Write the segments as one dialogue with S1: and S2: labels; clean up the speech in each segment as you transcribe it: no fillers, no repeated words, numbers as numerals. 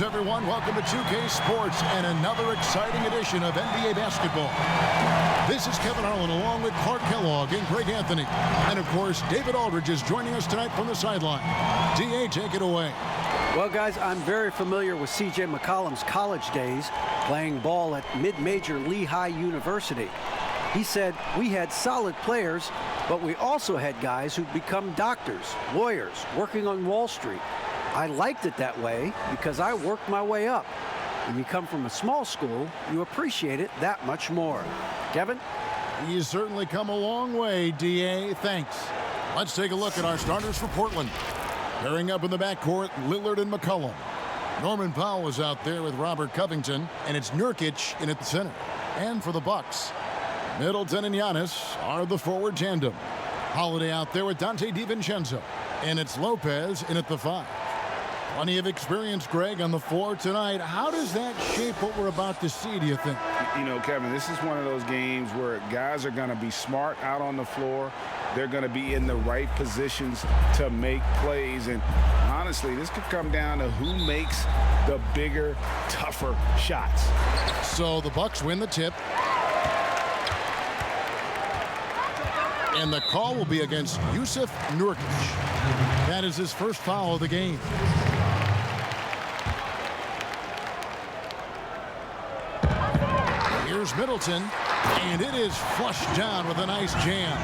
S1: Greetings, everyone. Welcome to 2K Sports and another exciting edition of NBA basketball. This is Kevin Harlan along with Clark Kellogg and Greg Anthony. And, of course, David Aldridge is joining us tonight from the sideline. D.A., take it away.
S2: Well, guys, I'm very familiar with C.J. McCollum's college days playing ball at mid-major Lehigh University. He said, we had solid players, but we also had guys who'd become doctors, lawyers, working on Wall Street. I liked it that way because I worked my way up. When you come from a small school, you appreciate it that much more. Kevin?
S1: He's certainly come a long way, D.A. Thanks. Let's take a look at our starters for Portland. Pairing up in the backcourt, Lillard and McCollum. Norman Powell is out there with Robert Covington, and it's Nurkic in at the center. And for the Bucks, Middleton and Giannis are the forward tandem. Holiday out there with Dante DiVincenzo, and it's Lopez in at the 5. Plenty of experience, Greg, on the floor tonight. How does that shape what we're about to see, do you think?
S3: You know, Kevin, this is one of those games where guys are going to be smart out on the floor. They're going to be in the right positions to make plays. And honestly, this could come down to who makes the bigger, tougher shots.
S1: So the Bucks win the tip. And the call will be against Jusuf Nurkic. That is his first foul of the game. Here's Middleton, and it is flushed down with a nice jam.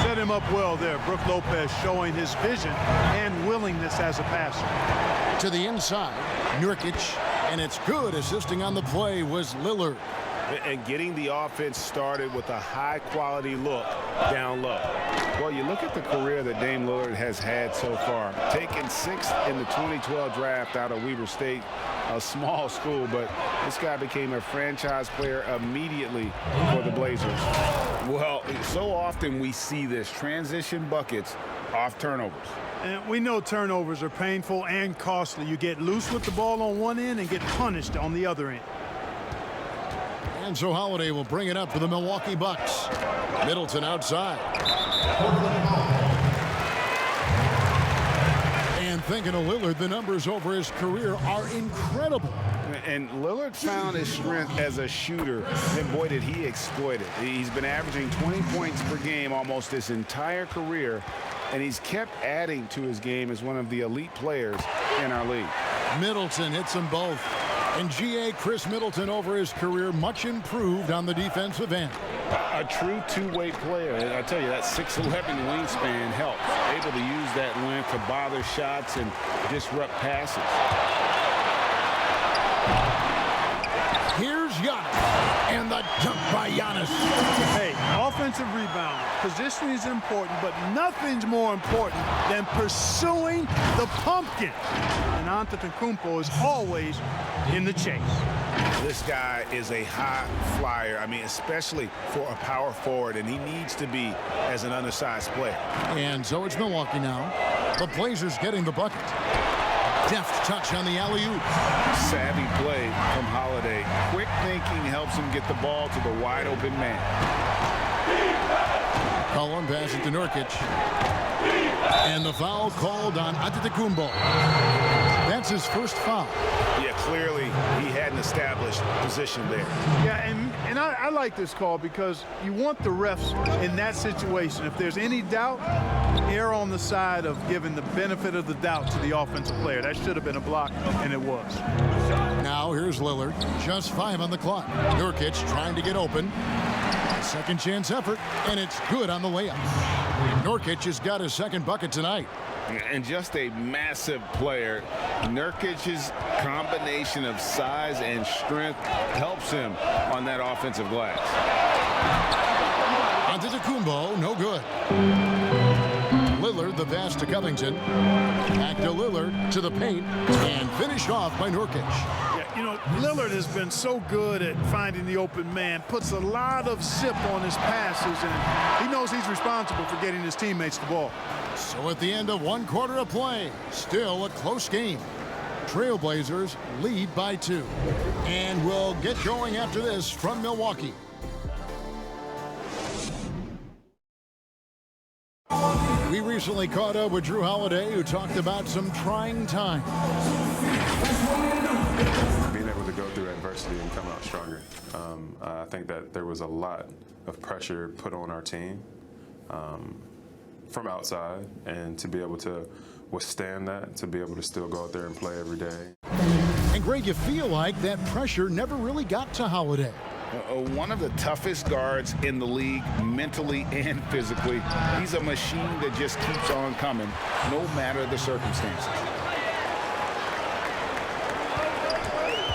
S4: Set him up well there. Brook Lopez showing his vision and willingness as a passer.
S1: To the inside, Nurkic, and it's good. Assisting on the play was Lillard.
S3: And getting the offense started with a high-quality look down low. Well, you look at the career that Dame Lillard has had so far. Taken 6th in the 2012 draft out of Weber State, a small school, but this guy became a franchise player immediately for the Blazers. Well, so often we see this, transition buckets off turnovers.
S4: And we know turnovers are painful and costly. You get loose with the ball on one end and get punished on the other end.
S1: And so Holiday will bring it up for the Milwaukee Bucks. Middleton outside. And thinking of Lillard, the numbers over his career are incredible.
S3: And Lillard found his strength as a shooter, and boy, did he exploit it. He's been averaging 20 points per game almost his entire career, and he's kept adding to his game as one of the elite players in our league.
S1: Middleton hits them both. And G.A. Chris Middleton over his career much improved on the defensive end.
S3: A true two-way player. And I tell you, that 6'11" wingspan helps. Able to use that length to bother shots and disrupt passes.
S1: Here's Giannis. And the jump by Giannis.
S4: Hey, offensive rebound. Positioning is important, but nothing's more important than pursuing the pumpkin. And Antetokounmpo is always in the chase.
S3: This guy is a high flyer. I mean, especially for a power forward, and he needs to be as an undersized player.
S1: And so it's Milwaukee now. The Blazers getting the bucket. Deft touch on the alley-oop.
S3: Savvy play from Holiday. Quick thinking helps him get the ball to the wide-open man.
S1: Cullen passes to Nurkic. And the foul called on Antetokounmpo. That's his first foul.
S3: Yeah, clearly he had an established position there.
S4: Yeah, and I like this call because you want the refs in that situation. If there's any doubt, err on the side of giving the benefit of the doubt to the offensive player. That should have been a block, and it was.
S1: Now here's Lillard. Just 5 on the clock. Nurkic trying to get open. Second chance effort, and it's good on the layup. Nurkic has got his second bucket tonight.
S3: And just a massive player. Nurkic's combination of size and strength helps him on that offensive glass.
S1: Antetokounmpo, no good. Lillard, the pass to Covington. Back to Lillard, to the paint, and finished off by Nurkic.
S4: Yeah, you know, Lillard has been so good at finding the open man, puts a lot of zip on his passes, and he knows he's responsible for getting his teammates the ball.
S1: So at the end of 1 quarter of play, still a close game. Trailblazers lead by 2. And we'll get going after this from Milwaukee. We recently caught up with Drew Holiday, who talked about some trying times.
S5: Being able to go through adversity and come out stronger. I think that there was a lot of pressure put on our team from outside, and to be able to withstand that, to be able to still go out there and play every day.
S1: And Greg, you feel like that pressure never really got to Holiday.
S3: One of the toughest guards in the league, mentally and physically. He's a machine that just keeps on coming, no matter the circumstances.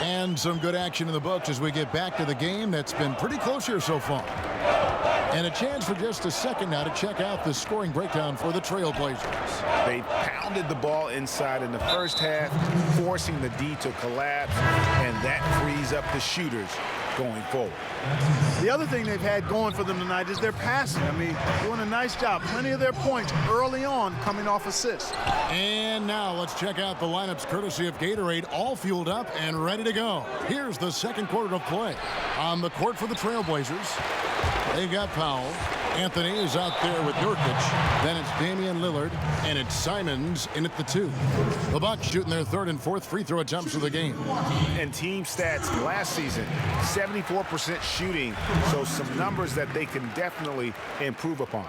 S1: And some good action in the books as we get back to the game that's been pretty close here so far. And a chance for just a second now to check out the scoring breakdown for the Trailblazers.
S3: They pounded the ball inside in the first half, forcing the D to collapse, and that frees up the shooters going forward.
S4: The other thing they've had going for them tonight is their passing. I mean, doing a nice job. Plenty of their points early on coming off assists.
S1: And now let's check out the lineups courtesy of Gatorade, all fueled up and ready to go. Here's the second quarter of play. On the court for the Trailblazers, they've got Powell. Anthony is out there with Nurkic. Then it's Damian Lillard, and it's Simons in at the 2. The Bucks shooting their third and fourth free throw attempts of the game.
S3: And team stats last season, 74% shooting, so some numbers that they can definitely improve upon.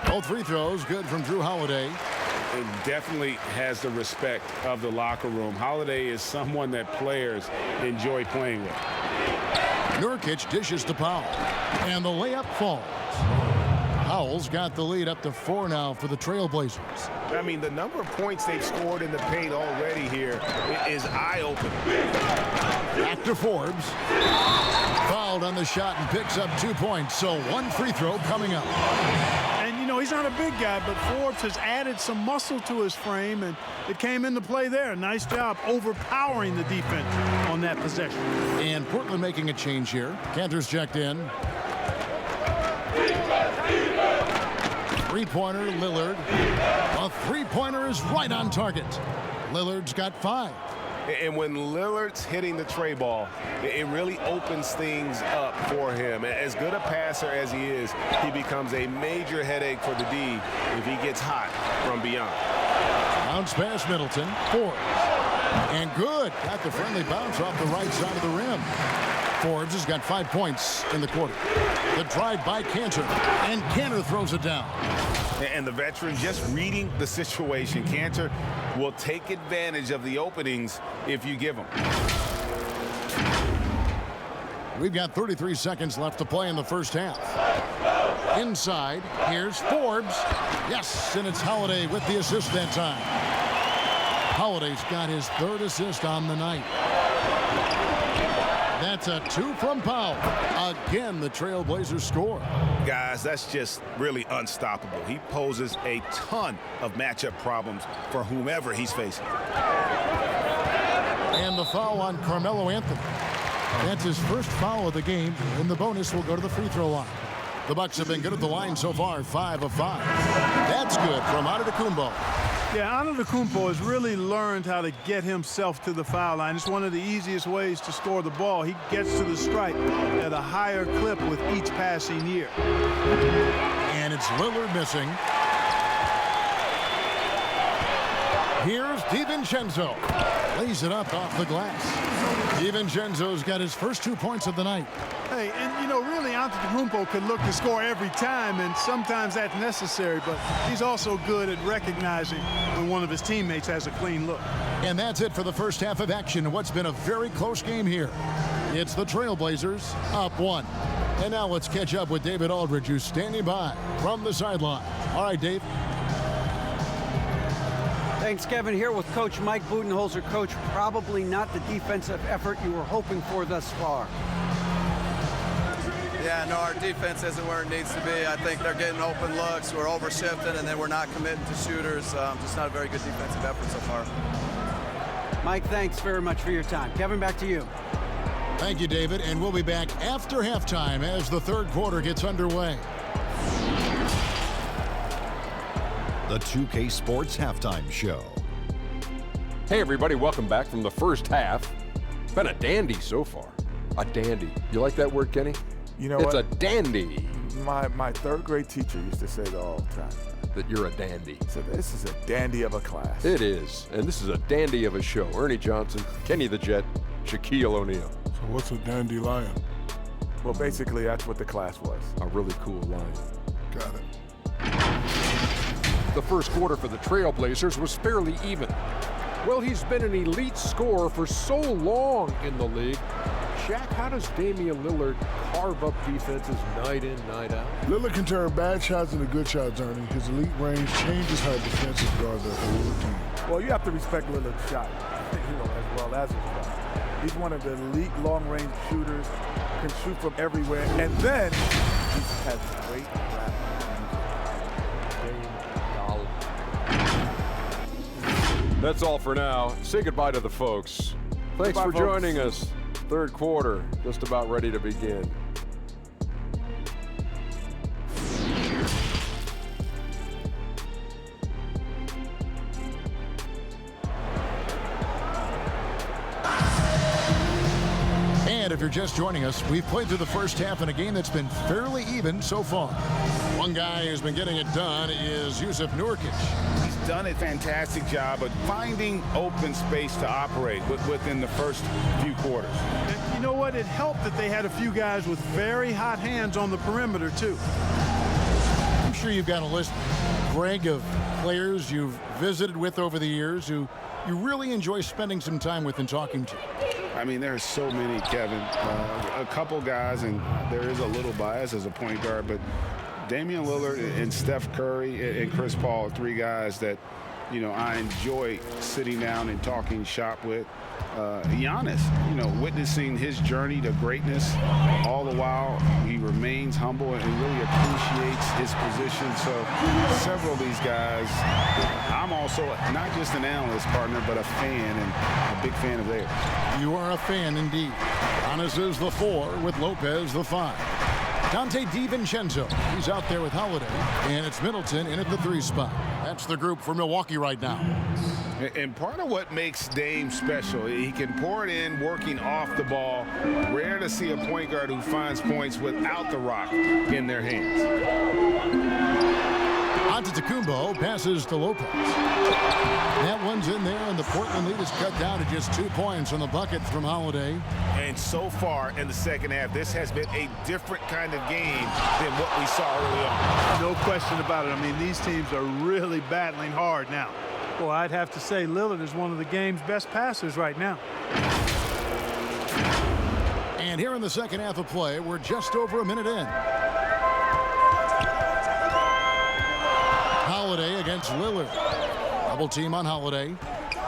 S1: Both free throws good from Drew Holiday.
S3: It definitely has the respect of the locker room. Holiday is someone that players enjoy playing with.
S1: Nurkic dishes to Powell, and the layup falls. Powell's got the lead up to 4 now for the Trailblazers.
S3: I mean, the number of points they've scored in the paint already here is eye-opening.
S1: Back to Forbes. Fouled on the shot and picks up 2 points, so 1 free throw coming up.
S4: And, you know, he's not a big guy, but Forbes has added some muscle to his frame, and it came into play there. Nice job overpowering the defense on that possession.
S1: And Portland making a change here. Cantor's checked in. Three-pointer, Lillard. A three-pointer is right on target. Lillard's got 5.
S3: And when Lillard's hitting the tray ball, it really opens things up for him. As good a passer as he is, he becomes a major headache for the D if he gets hot from beyond.
S1: Bounce pass Middleton. Forbes. And good. Got the friendly bounce off the right side of the rim. Forbes has got 5 points in the quarter. The drive by Cantor, and Cantor throws it down.
S3: And the veteran just reading the situation. Cantor will take advantage of the openings if you give them.
S1: We've got 33 seconds left to play in the first half. Inside, here's Forbes. Yes, and it's Holiday with the assist that time. Holiday's got his 3rd assist on the night. That's a 2 from Powell. Again, the Trailblazers score.
S3: Guys, that's just really unstoppable. He poses a ton of matchup problems for whomever he's facing.
S1: And the foul on Carmelo Anthony. That's his first foul of the game, and the bonus will go to the free throw line. The Bucks have been good at the line so far, 5 of 5. That's good from Antetokounmpo.
S4: Yeah, Antetokounmpo has really learned how to get himself to the foul line. It's one of the easiest ways to score the ball. He gets to the stripe at a higher clip with each passing year.
S1: And it's Lillard missing. Here's DiVincenzo. Lays it up off the glass. DiVincenzo's got his first 2 points of the night.
S4: Hey, and you know, really, Antetokounmpo could look to score every time, and sometimes that's necessary, but he's also good at recognizing when one of his teammates has a clean look.
S1: And that's it for the first half of action in what's been a very close game here. It's the Trailblazers up 1. And now let's catch up with David Aldridge, who's standing by from the sideline. All right, Dave.
S2: Thanks, Kevin. Here with Coach Mike Budenholzer. Coach, probably not the defensive effort you were hoping for thus far.
S6: Yeah, no, our defense isn't where it needs to be. I think they're getting open looks. We're overshifting, and then we're not committing to shooters. Just not a very good defensive effort so far.
S2: Mike, thanks very much for your time. Kevin, back to you.
S1: Thank you, David. And we'll be back after halftime as the third quarter gets underway.
S7: The 2K Sports Halftime Show.
S8: Hey, everybody. Welcome back from the first half. It's been a dandy so far. A dandy. You like that word, Kenny?
S9: You know
S8: it's
S9: what?
S8: a dandy.
S9: My third grade teacher used to say that all the time.
S8: That you're a dandy.
S9: So this is a dandy of a class.
S8: It is. And this is a dandy of a show. Ernie Johnson, Kenny the Jet, Shaquille O'Neal.
S10: So what's a dandelion?
S9: Well, basically, that's what the class was.
S8: A really cool line.
S10: Got it.
S8: The first quarter for the Trailblazers was fairly even. Well, he's been an elite scorer for so long in the league. Shaq, how does Damian Lillard carve up defenses night in, night out?
S10: Lillard can turn bad shots into good shots, Ernie. His elite range changes how defenses guard their whole team.
S9: Well, you have to respect Lillard's shot, as well as his shot. He's one of the elite long-range shooters, can shoot from everywhere, and then he has great grab.
S8: That's all for now. Say goodbye to the folks. Thanks
S9: Goodbye,
S8: for
S9: folks.
S8: joining us. Third quarter, just about ready to begin.
S1: And if you're just joining us, we've played through the first half in a game that's been fairly even so far. One guy who's been getting it done is Yusuf Nurkic.
S3: He's done a fantastic job of finding open space to operate within the first few quarters.
S4: And you know what? It helped that they had a few guys with very hot hands on the perimeter, too.
S1: I'm sure you've got a list, Greg, of players you've visited with over the years who you really enjoy spending some time with and talking to.
S3: I mean, there are so many, Kevin. A couple guys, and there is a little bias as a point guard, but Damian Lillard and Steph Curry and Chris Paul are three guys that, I enjoy sitting down and talking shop with. Giannis, witnessing his journey to greatness, all the while he remains humble and really appreciates his position. So several of these guys, I'm also not just an analyst partner, but a fan and a big fan of theirs.
S1: You are a fan indeed. Giannis is the 4 with Lopez the 5. Dante DiVincenzo, he's out there with Holiday, and it's Middleton in at the 3 spot. That's the group for Milwaukee right now.
S3: And part of what makes Dame special, he can pour it in working off the ball. Rare to see a point guard who finds points without the rock in their hands.
S1: Antetokounmpo passes to Lopez. That one's in there, and the Portland lead is cut down to just 2 points on the bucket from Holiday.
S3: And so far in the second half, this has been a different kind of game than what we saw early on.
S4: No question about it. I mean, these teams are really battling hard now. Well, I'd have to say Lillard is one of the game's best passers right now.
S1: And here in the second half of play, we're just over a minute in. Holiday against Lillard. Double team on Holiday.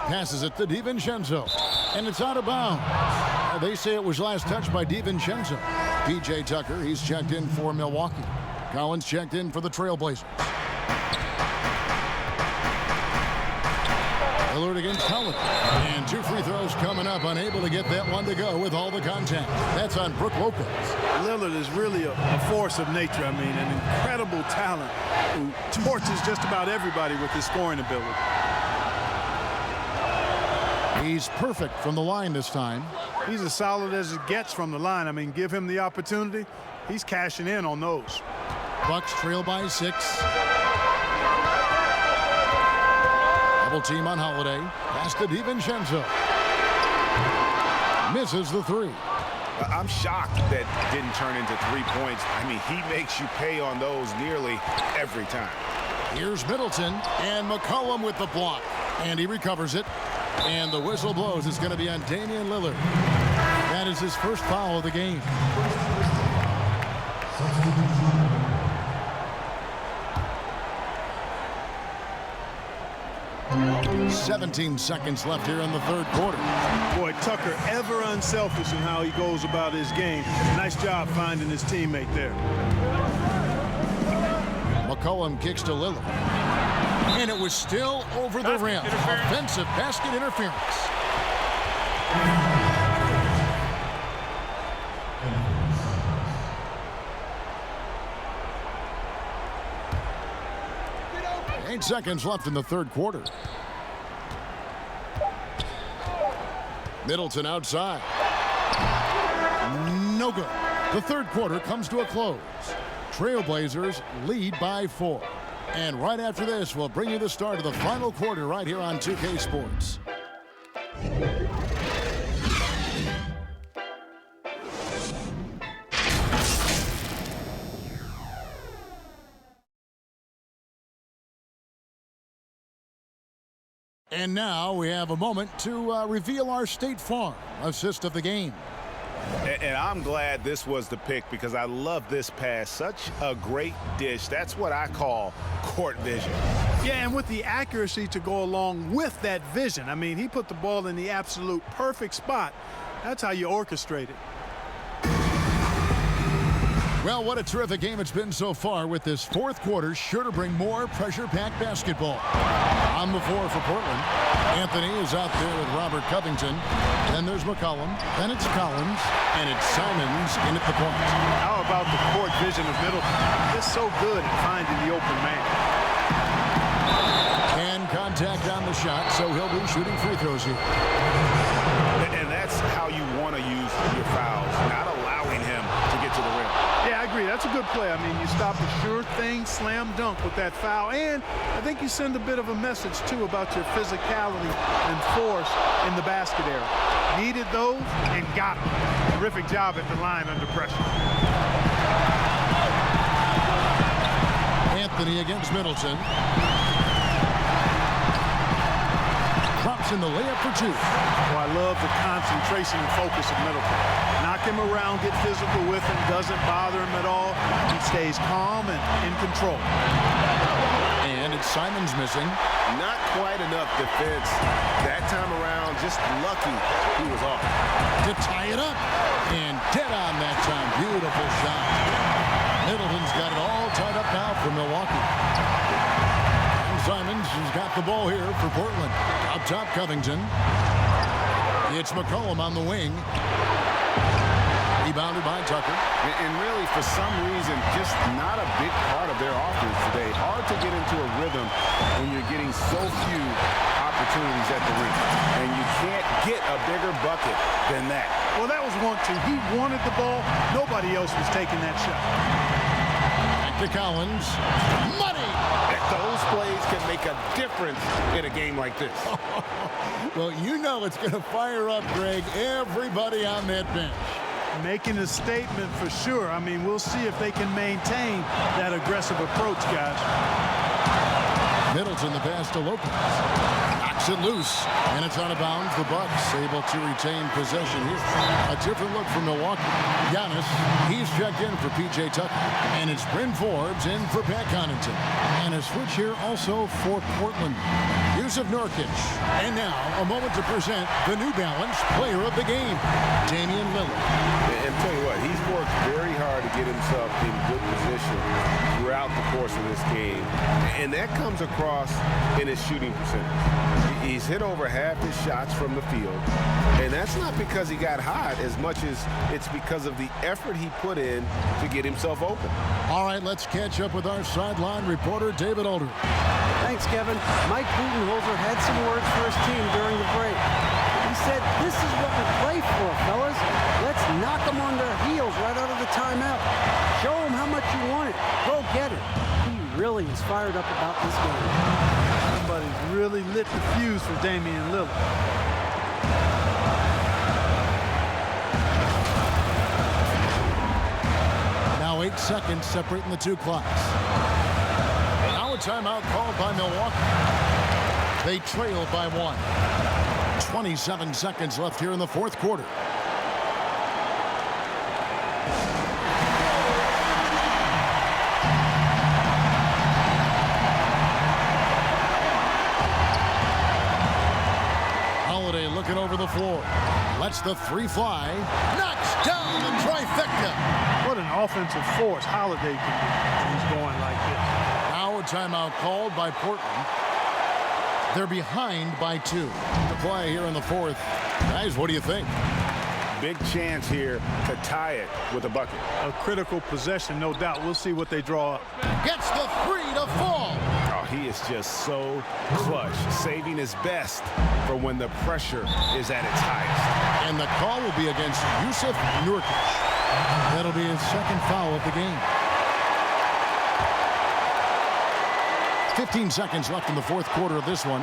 S1: Passes it to DiVincenzo. And it's out of bounds. They say it was last touched by DiVincenzo. P.J. Tucker, he's checked in for Milwaukee. Collins checked in for the Trailblazers. Lillard against Collins. And 2 free throws coming up, unable to get that one to go with all the contact. That's on Brook Lopez.
S4: Lillard is really a force of nature. I mean, an incredible talent who torches just about everybody with his scoring ability.
S1: He's perfect from the line this time.
S4: He's as solid as it gets from the line. I mean, give him the opportunity. He's cashing in on those.
S1: Bucks trail by 6. Double team on Holiday. Pass to DiVincenzo. Misses the 3.
S3: I'm shocked that didn't turn into 3 points. I mean, he makes you pay on those nearly every time.
S1: Here's Middleton, and McCollum with the block. And he recovers it. And the whistle blows. It's going to be on Damian Lillard. That is his first foul of the game. "17 seconds left here in the third quarter.
S4: Boy, Tucker ever unselfish in how he goes about his game. Nice job finding his teammate there.
S1: McCollum kicks to Lillard. And it was still over the rim. Offensive basket interference. Eight seconds left in the third quarter. Middleton outside. No good. The third quarter comes to a close. Trailblazers lead by 4. And right after this, we'll bring you the start of the final quarter right here on 2K Sports. And now we have a moment to reveal our State Farm assist of the game.
S3: And I'm glad this was the pick because I love this pass. Such a great dish. That's what I call court vision.
S4: Yeah, and with the accuracy to go along with that vision. I mean, he put the ball in the absolute perfect spot. That's how you orchestrate it.
S1: Well, what a terrific game it's been so far, with this fourth quarter sure to bring more pressure-packed basketball. On the floor for Portland, Anthony is out there with Robert Covington. Then there's McCollum. Then it's Collins. And it's Simons in at the point.
S4: How about the court vision of Middleton? It's so good at finding the open man.
S1: And contact on the shot, so he'll be shooting free throws here.
S3: And that's how you want to use your fouls, not allowing him to get to the rim.
S4: Yeah, I agree. That's a good play. I mean, you stop a sure thing, slam dunk with that foul. And I think you send a bit of a message, too, about your physicality and force in the basket area. Needed those and got them. Terrific job at the line under pressure.
S1: Anthony against Middleton. Drops in the layup for 2.
S4: Oh, I love the concentration and focus of Middleton. Knock him around, get physical with him, doesn't bother him at all. He stays calm and in control.
S1: And it's Simons missing.
S3: Not quite enough defense that time around. Just lucky he was off.
S1: To tie it up. And dead on that time. Beautiful shot. Middleton's got it all tied up now for Milwaukee. And Simons has got the ball here for Portland. Up top, Covington. It's McCollum on the wing. Rebounded by Tucker.
S3: And really, for some reason, just not a big part of their offense today. Hard to get into a rhythm when you're getting so few opportunities at the rim. And you can't get a bigger bucket than that.
S4: Well, that was 1-2. He wanted the ball. Nobody else was taking that shot.
S1: Back to Collins. Money!
S3: Those plays can make a difference in a game like this.
S1: Well, you know it's going to fire up, Greg, everybody on that bench.
S4: Making a statement for sure. I mean, we'll see if they can maintain that aggressive approach, guys.
S1: Middleton, the pass to Lopez. Knocks it loose, and it's out of bounds. The Bucks able to retain possession here. A different look for Milwaukee. Giannis, he's checked in for P.J. Tucker. And it's Bryn Forbes in for Pat Connaughton. And a switch here also for Portland. Yusuf Nurkic. And now, a moment to present the New Balance Player of the Game, Damian Lillard.
S3: And tell you what, he's worked very hard to get himself in good position throughout the course of this game. And that comes across in his shooting percentage. He's hit over half his shots from the field. And that's not because he got hot as much as it's because of the effort he put in to get himself open.
S1: All right, let's catch up with our sideline reporter, David Older.
S2: Thanks, Kevin. Mike Budenholzer had some words for his team during the break. He said, "This is what we play for, fellas. Let's knock them on their heels right out of the timeout. Show them how much you want it. Go get it." He really is fired up about this game.
S4: Somebody's really lit the fuse for Damian Lillard.
S1: Now 8 seconds separating the two clocks. Now a timeout called by Milwaukee. They trail by 1. 27 seconds left here in the fourth quarter. Holiday looking over the floor. Lets the 3 fly. Knocks down the trifecta.
S4: What an offensive force Holiday can be when he's going like this.
S1: Now a timeout called by Portland. They're behind by 2. To play here in the fourth. Guys, what do you think?
S3: Big chance here to tie it with a bucket.
S4: A critical possession, no doubt. We'll see what they draw up.
S1: Gets the 3 to fall.
S3: Oh, he is just so clutch, saving his best for when the pressure is at its highest.
S1: And the call will be against Yusuf Nurkic. That'll be his second foul of the game. 15 seconds left in the fourth quarter of this one.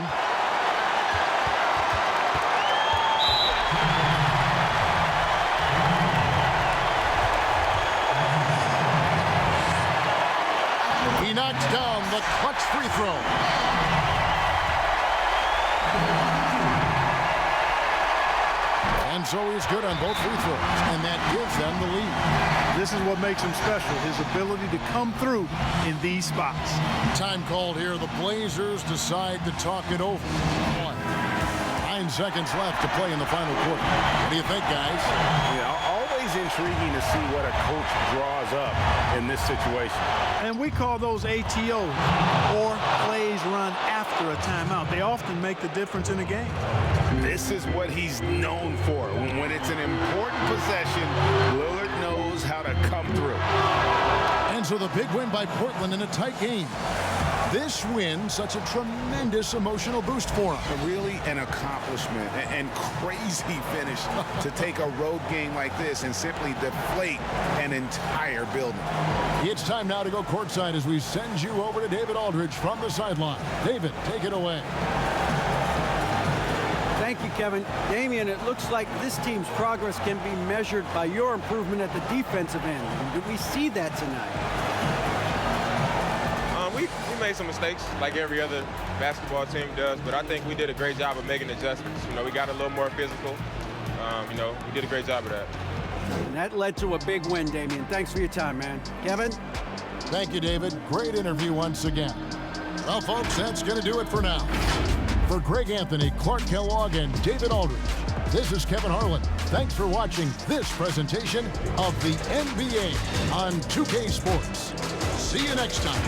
S1: He knocks down the clutch free throw. And so he's good on both free throws, and that gives them the lead.
S4: This is what makes him special, his ability to come through in these spots.
S1: Time called here. The Blazers decide to talk it over. 9 seconds left to play in the final quarter. What do you think, guys?
S3: Yeah, always intriguing to see what a coach draws up in this situation.
S4: And we call those ATOs, or plays run after a timeout. They often make the difference in a game.
S3: This is what he's known for. When it's an important possession, Lillard knows how to come through.
S1: And so the big win by Portland in a tight game. This win, such a tremendous emotional boost for him.
S3: Really an accomplishment and crazy finish to take a road game like this and simply deflate an entire building.
S1: It's time now to go courtside as we send you over to David Aldridge from the sideline. David, take it away.
S2: Thank you, Kevin. Damian, it looks like this team's progress can be measured by your improvement at the defensive end. Did we see that tonight?
S11: We made some mistakes like every other basketball team does, but I think we did a great job of making adjustments. We got a little more physical. We did a great job of that.
S2: And that led to a big win, Damian. Thanks for your time, man. Kevin?
S1: Thank you, David. Great interview once again. Well, folks, that's going to do it for now. For Greg Anthony, Clark Kellogg, and David Aldridge, this is Kevin Harlan. Thanks for watching this presentation of the NBA on 2K Sports. See you next time.